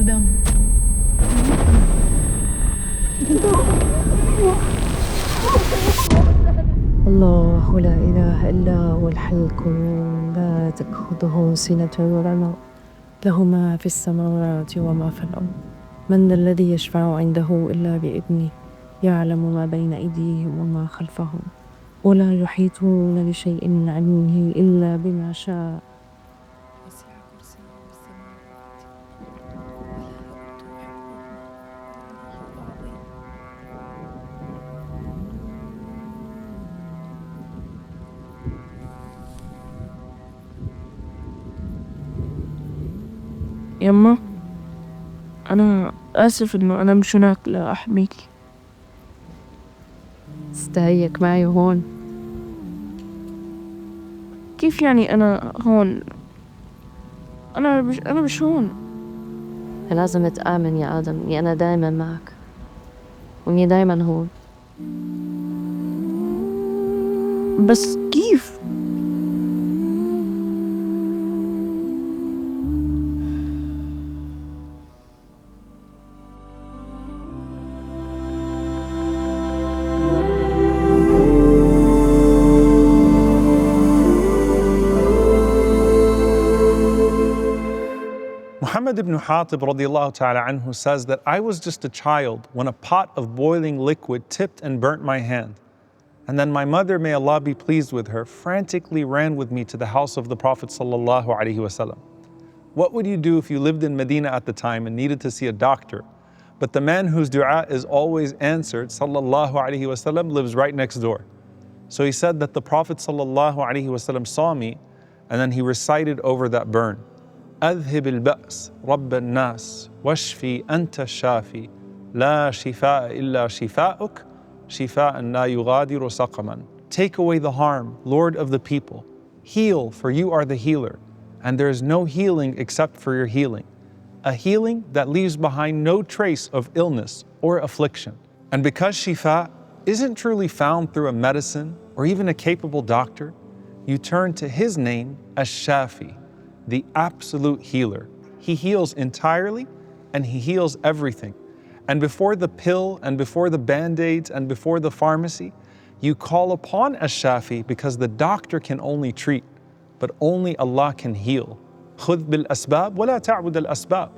آدم. الله لا إله إلا هو الحي القيوم لا تأخذه سنة ولا نوم له ما في السماوات وما في الأرض من ذا الذي يشفع عنده إلا بإذنه يعلم ما بين أيديهم وما خلفهم ولا يحيطون بشيء من علمه إلا بما شاء وسع كرسيه السماوات ولا يؤوده حفظهما العلي العظيم. يما أنا آسف إنه أنا مش هناك لأحميكي. استهيك معي هون. كيف يعني أنا هون؟ أنا مش هون. لازم تآمن يا آدم إني أنا دايما معك وإني دايما هون. بس كيف؟ Muhammad ibn Hatib radiallahu ta'ala anhu says that I was just a child when a pot of boiling liquid tipped and burnt my hand. And then my mother, may Allah be pleased with her, frantically ran with me to the house of the Prophet sallallahu alaihi wasallam. What would you do if you lived in Medina at the time and needed to see a doctor, but the man whose dua is always answered, sallallahu alaihi wasallam, lives right next door? So he said that the Prophet sallallahu alaihi wasallam saw me, and then he recited over that burn, أذهب البأس رب الناس واشفي أنت الشافي لا شفاء إلا شفاءك شفاء لا يغادر سقما. Take away the harm, Lord of the people. Heal, for you are the healer, and there is no healing except for your healing. A healing that leaves behind no trace of illness or affliction. And because Shifa isn't truly found through a medicine or even a capable doctor, you turn to his name as Shafi, the absolute healer. He heals entirely and he heals everything. And before the pill and before the band-aids and before the pharmacy, you call upon Ash-Shafi because the doctor can only treat, but only Allah can heal. خُذْ بِالْأَسْبَابِ وَلَا تَعْبُدَ الْأَسْبَابِ.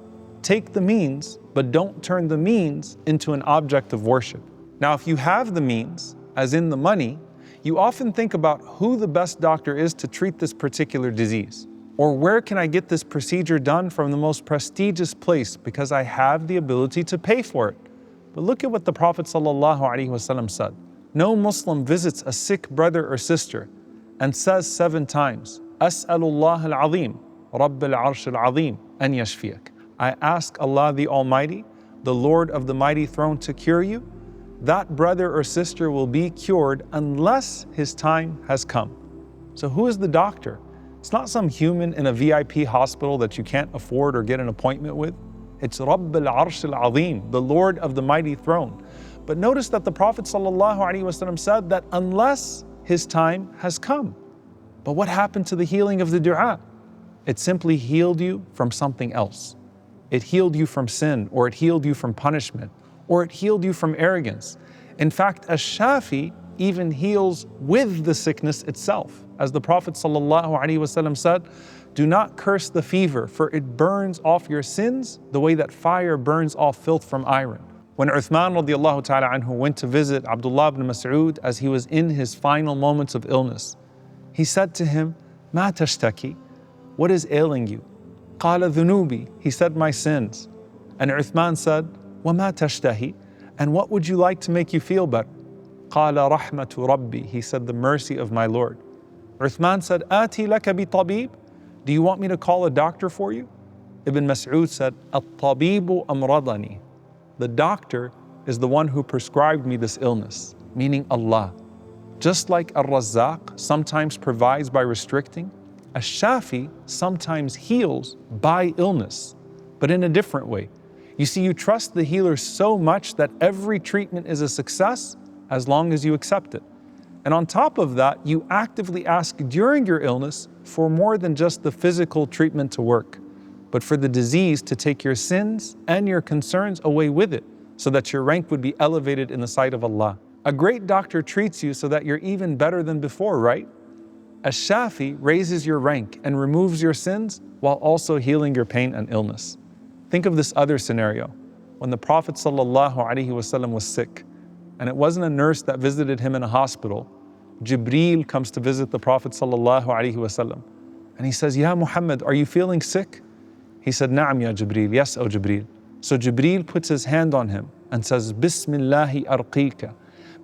Take the means, but don't turn the means into an object of worship. Now, if you have the means, as in the money, you often think about who the best doctor is to treat this particular disease. Or where can I get this procedure done from the most prestigious place because I have the ability to pay for it. But look at what the Prophet ﷺ said. No Muslim visits a sick brother or sister and says 7 times, As'alullah al-Azim, Rabb al-Arsh al-Azim, an yashfiyak. I ask Allah the Almighty, the Lord of the mighty throne, to cure you. That brother or sister will be cured unless his time has come. So who is the doctor? It's not some human in a VIP hospital that you can't afford or get an appointment with. It's Rabb al-Arsh al-Azim, the Lord of the mighty throne. But notice that the Prophet ﷺ said that unless his time has come. But what happened to the healing of the dua? It simply healed you from something else. It healed you from sin, or it healed you from punishment, or it healed you from arrogance. In fact, Ash-Shafi even heals with the sickness itself. As the Prophet ﷺ said, do not curse the fever, for it burns off your sins the way that fire burns off filth from iron. When Uthman radiallahu ta'ala anhu went to visit Abdullah ibn Mas'ud as he was in his final moments of illness, he said to him, Ma tashtaki? What is ailing you? Qala dhunubi. He said, my sins. And Uthman said, Wa ma tashtahi? And what would you like to make you feel better? Qala rahmatu rabbi. He said, the mercy of my Lord. Uthman said, Ati laka bi tabib? Do you want me to call a doctor for you? Ibn Mas'ud said, At-tabibu amradani. The doctor is the one who prescribed me this illness, meaning Allah. Just like Ar-Razzaq sometimes provides by restricting, Ash-Shafi sometimes heals by illness, but in a different way. You see, you trust the healer so much that every treatment is a success as long as you accept it. And on top of that, you actively ask during your illness for more than just the physical treatment to work. but for the disease to take your sins and your concerns away with it, so that your rank would be elevated in the sight of Allah. A great doctor treats you so that you're even better than before, right? Ash Shafi raises your rank and removes your sins while also healing your pain and illness. Think of this other scenario. When the Prophet ﷺ was sick, and it wasn't a nurse that visited him in a hospital, Jibreel comes to visit the Prophet ﷺ. And he says, Ya Muhammad, are you feeling sick? He said, Na'am ya Jibreel, yes, O Jibreel. So Jibreel puts his hand on him and says, Bismillahi arqika,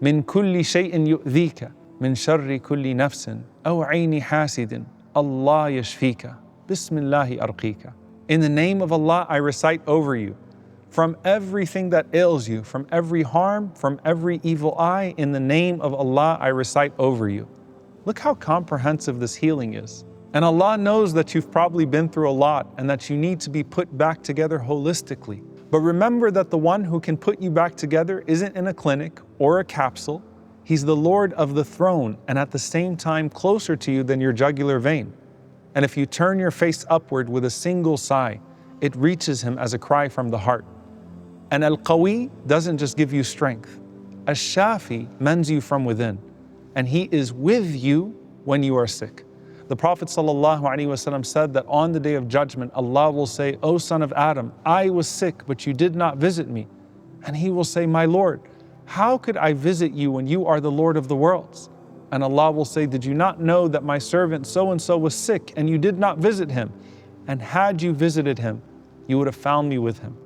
min kulli shay'in yu'dhika, min sharri kulli nafsin, aw ayni hasidin, Allah yashfika, Bismillahi arqika. In the name of Allah, I recite over you, from everything that ails you, from every harm, from every evil eye, in the name of Allah, I recite over you. Look how comprehensive this healing is. And Allah knows that you've probably been through a lot and that you need to be put back together holistically. But remember that the one who can put you back together isn't in a clinic or a capsule. He's the Lord of the throne and at the same time closer to you than your jugular vein. And if you turn your face upward with a single sigh, it reaches him as a cry from the heart. And Al-Qawi doesn't just give you strength. Ash Shafi mends you from within. And he is with you when you are sick. The Prophet ﷺ said that on the day of judgment, Allah will say, O son of Adam, I was sick, but you did not visit me. And he will say, my Lord, how could I visit you when you are the Lord of the worlds? And Allah will say, did you not know that my servant so-and-so was sick and you did not visit him? And had you visited him, you would have found me with him.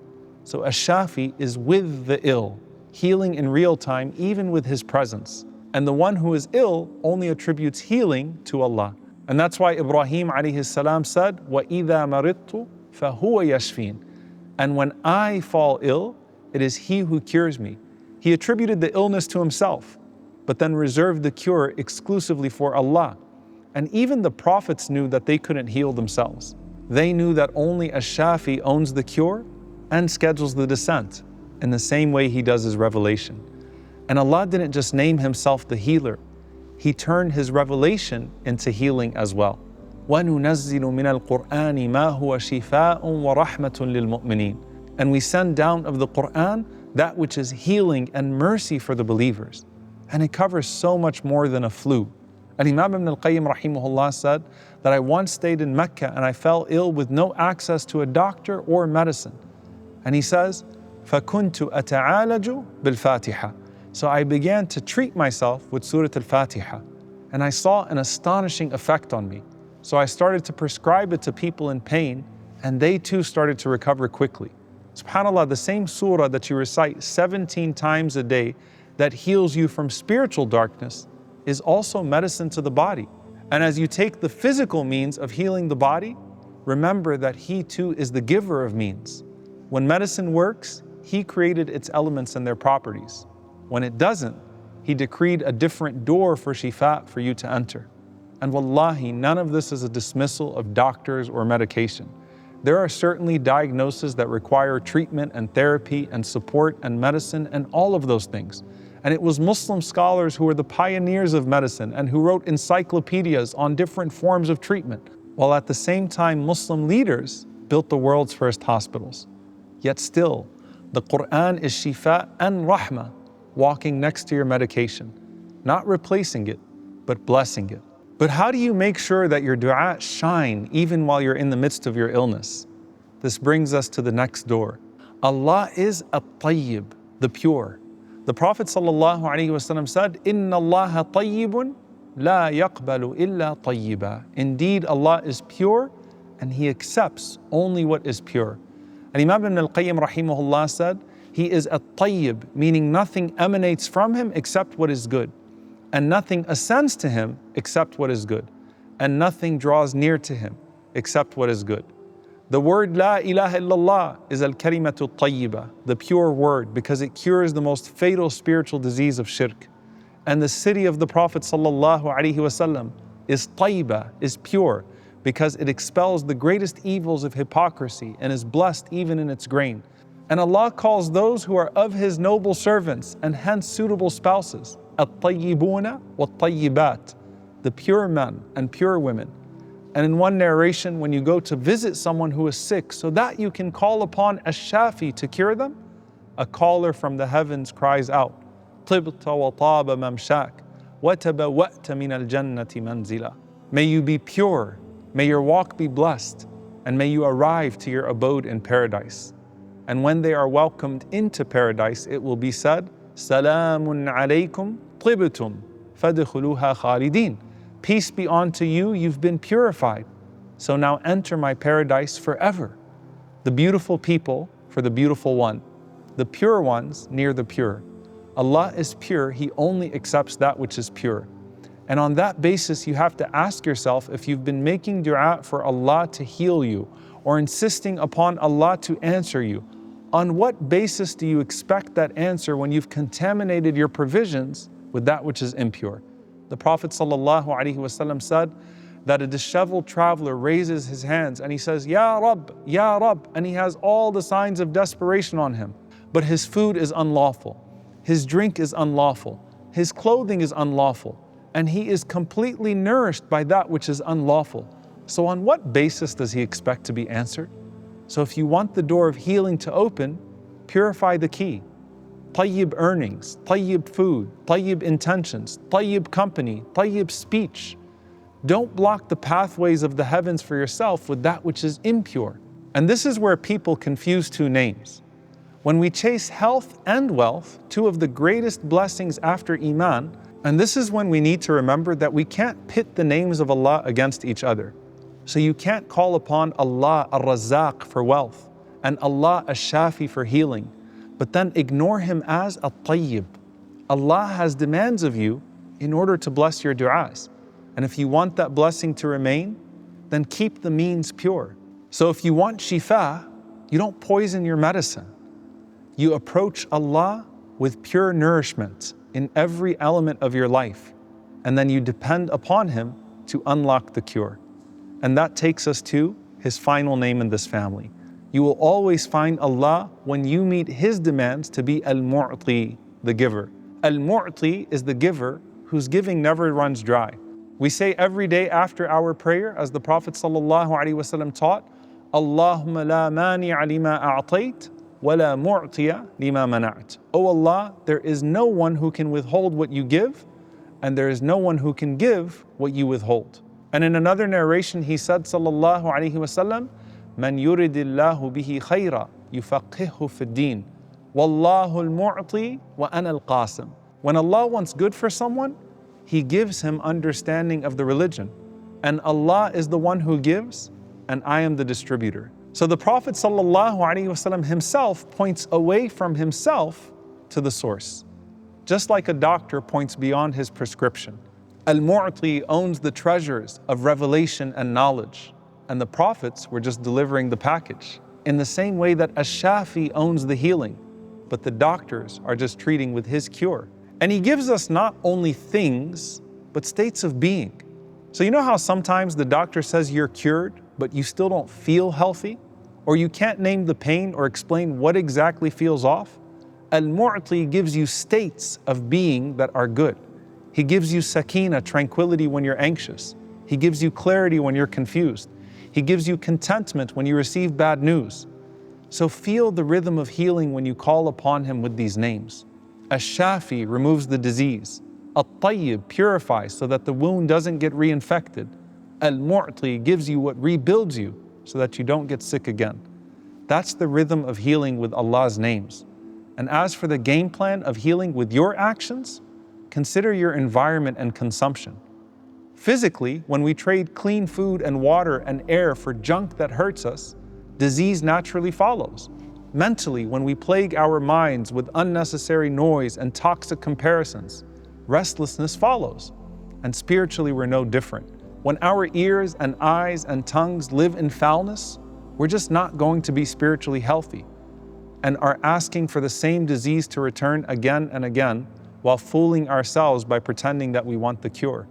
So Ash Shafi is with the ill, healing in real time, even with his presence. And the one who is ill only attributes healing to Allah. And that's why Ibrahim alayhi salam said, وَإِذَا مَرِضْتُ فَهُوَ يَشْفِينَ. And when I fall ill, it is he who cures me. He attributed the illness to himself, but then reserved the cure exclusively for Allah. And even the prophets knew that they couldn't heal themselves. They knew that only Ash Shafi owns the cure and schedules the descent in the same way he does his revelation. And Allah didn't just name himself the healer, he turned his revelation into healing as well. وَنُنَزِّلُ مِنَ الْقُرْآنِ مَا هُوَ شِفَاءٌ وَرَحْمَةٌ لِلْمُؤْمِنِينَ. And we send down of the Qur'an that which is healing and mercy for the believers. And it covers so much more than a flu. And Imam Ibn al-Qayyim rahimahullah said that I once stayed in Mecca and I fell ill with no access to a doctor or medicine. And he says, فَكُنْتُ أَتَعَالَجُ بِالْفَاتِحَةِ. So I began to treat myself with Surah Al-Fatiha, and I saw an astonishing effect on me. So I started to prescribe it to people in pain, and they too started to recover quickly. SubhanAllah, the same surah that you recite 17 times a day that heals you from spiritual darkness is also medicine to the body. And as you take the physical means of healing the body, remember that He too is the giver of means. When medicine works, He created its elements and their properties. When it doesn't, He decreed a different door for Shifa for you to enter. And wallahi, none of this is a dismissal of doctors or medication. There are certainly diagnoses that require treatment and therapy and support and medicine and all of those things. And it was Muslim scholars who were the pioneers of medicine and who wrote encyclopedias on different forms of treatment, while at the same time Muslim leaders built the world's first hospitals. Yet still, the Qur'an is Shifa and Rahmah, walking next to your medication, not replacing it, but blessing it. But how do you make sure that your dua shine even while you're in the midst of your illness? This brings us to the next door. Allah is Tayyib, the pure. The Prophet ﷺ said, Inna Allah tayyibun la yaqbalu illa tayyiba. Indeed, Allah is pure and He accepts only what is pure. And Imam Ibn al-Qayyim rahimahullah said, He is a Tayyib, meaning nothing emanates from Him except what is good. And nothing ascends to Him except what is good. And nothing draws near to Him except what is good. The word La ilaha illallah is al-kalimatu tayyiba, the pure word, because it cures the most fatal spiritual disease of shirk. And the city of the Prophet sallallahu alaihi wasallam is tayyiba, is pure, because it expels the greatest evils of hypocrisy and is blessed even in its grain. And Allah calls those who are of His noble servants and hence suitable spouses, at-tayyibuna wa-tayyibat, the pure men and pure women. And in one narration, when you go to visit someone who is sick, so that you can call upon Ash Shafi to cure them, a caller from the heavens cries out, طِبْتَ وَطَابَ مَمْشَاكَ وَتَبَوَّأْتَ مِنَ الْجَنَّةِ مَنْزِلًا. May you be pure, may your walk be blessed, and may you arrive to your abode in paradise. And when they are welcomed into paradise, it will be said, سَلَامٌ عَلَيْكُمْ طِبْتُمْ فَادْخُلُوهَا خَالِدِينَ. Peace be unto you, you've been purified. So now enter my paradise forever. The beautiful people for the beautiful one, the pure ones near the pure. Allah is pure, He only accepts that which is pure. And on that basis, you have to ask yourself if you've been making dua for Allah to heal you or insisting upon Allah to answer you. On what basis do you expect that answer when you've contaminated your provisions with that which is impure? The Prophet ﷺ said that a disheveled traveler raises his hands and he says, Ya Rab, and he has all the signs of desperation on him. But his food is unlawful, his drink is unlawful, his clothing is unlawful, and he is completely nourished by that which is unlawful. So on what basis does he expect to be answered? So if you want the door of healing to open, purify the key. Tayyib earnings, Tayyib food, Tayyib intentions, Tayyib company, Tayyib speech. Don't block the pathways of the heavens for yourself with that which is impure. And this is where people confuse two names. When we chase health and wealth, two of the greatest blessings after Iman, and this is when we need to remember that we can't pit the names of Allah against each other. So you can't call upon Allah Ar-Razzaq for wealth and Allah Ash Shafi for healing, but then ignore Him as At-Tayyib. Allah has demands of you in order to bless your du'as. And if you want that blessing to remain, then keep the means pure. So if you want Shifa, you don't poison your medicine. You approach Allah with pure nourishment in every element of your life, and then you depend upon Him to unlock the cure. And that takes us to His final name in this family. You will always find Allah when you meet His demands to be Al-Mu'ti, the giver. Al-Mu'ti is the giver whose giving never runs dry. We say every day after our prayer, as the Prophet ﷺ taught, Allahumma la mani'a lima a'tayt wa la mu'tiya lima mana'at. O Allah, there is no one who can withhold what you give, and there is no one who can give what you withhold. And in another narration, he said, sallallahu alaihi wasallam, Man yuridillahu bihi khayra yufaqihu fid din. Wallahu al-mu'ti wa ana al-qasim. When Allah wants good for someone, He gives him understanding of the religion. And Allah is the one who gives, and I am the distributor. So the Prophet ﷺ himself points away from himself to the source. Just like a doctor points beyond his prescription. Al-Mu'ti owns the treasures of revelation and knowledge, and the prophets were just delivering the package. In the same way that Ash Shafi owns the healing, but the doctors are just treating with his cure. And He gives us not only things, but states of being. So you know how sometimes the doctor says you're cured, but you still don't feel healthy? Or you can't name the pain or explain what exactly feels off? Al-Mu'ti gives you states of being that are good. He gives you sakina, tranquility when you're anxious. He gives you clarity when you're confused. He gives you contentment when you receive bad news. So feel the rhythm of healing when you call upon Him with these names. Ash Shafi removes the disease. At-Tayyib purifies so that the wound doesn't get reinfected. Al-Mu'ti gives you what rebuilds you so that you don't get sick again. That's the rhythm of healing with Allah's names. And as for the game plan of healing with your actions, consider your environment and consumption. Physically, when we trade clean food and water and air for junk that hurts us, disease naturally follows. Mentally, when we plague our minds with unnecessary noise and toxic comparisons, restlessness follows. And spiritually, we're no different. When our ears and eyes and tongues live in foulness, we're just not going to be spiritually healthy and are asking for the same disease to return again and again while fooling ourselves by pretending that we want the cure.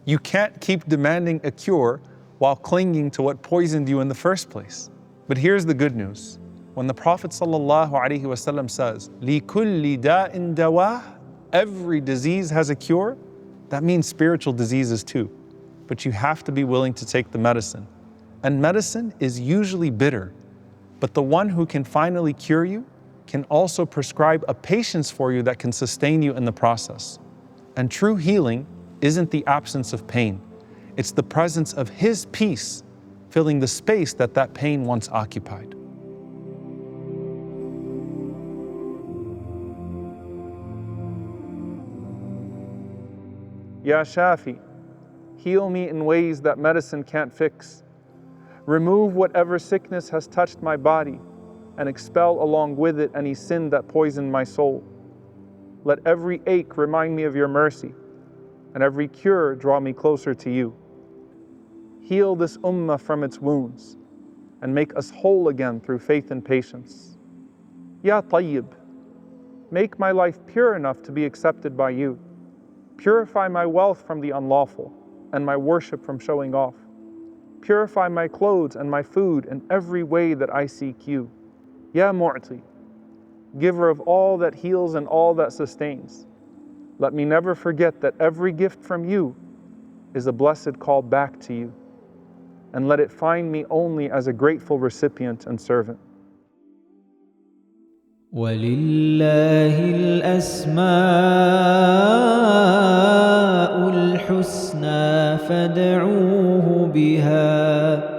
You can't keep demanding a cure while clinging to what poisoned you in the first place. But here's the good news. When the Prophet ﷺ says, لِكُلِّ دَاءٍ دَوَاءٍ, every disease has a cure, that means spiritual diseases too. but you have to be willing to take the medicine. And medicine is usually bitter, but the one who can finally cure you can also prescribe a patience for you that can sustain you in the process. And true healing isn't the absence of pain, it's the presence of His peace filling the space that that pain once occupied. Ya Shafi, heal me in ways that medicine can't fix. Remove whatever sickness has touched my body and expel along with it any sin that poisoned my soul. Let every ache remind me of your mercy and every cure draw me closer to you. Heal this ummah from its wounds and make us whole again through faith and patience. Ya Tayyib, make my life pure enough to be accepted by you. Purify my wealth from the unlawful and my worship from showing off. Purify my clothes and my food in every way that I seek you. Ya Muti, giver of all that heals and all that sustains, let me never forget that every gift from you is a blessed call back to you, and let it find me only as a grateful recipient and servant. ولله الأسماء الحسنى فادعوه بها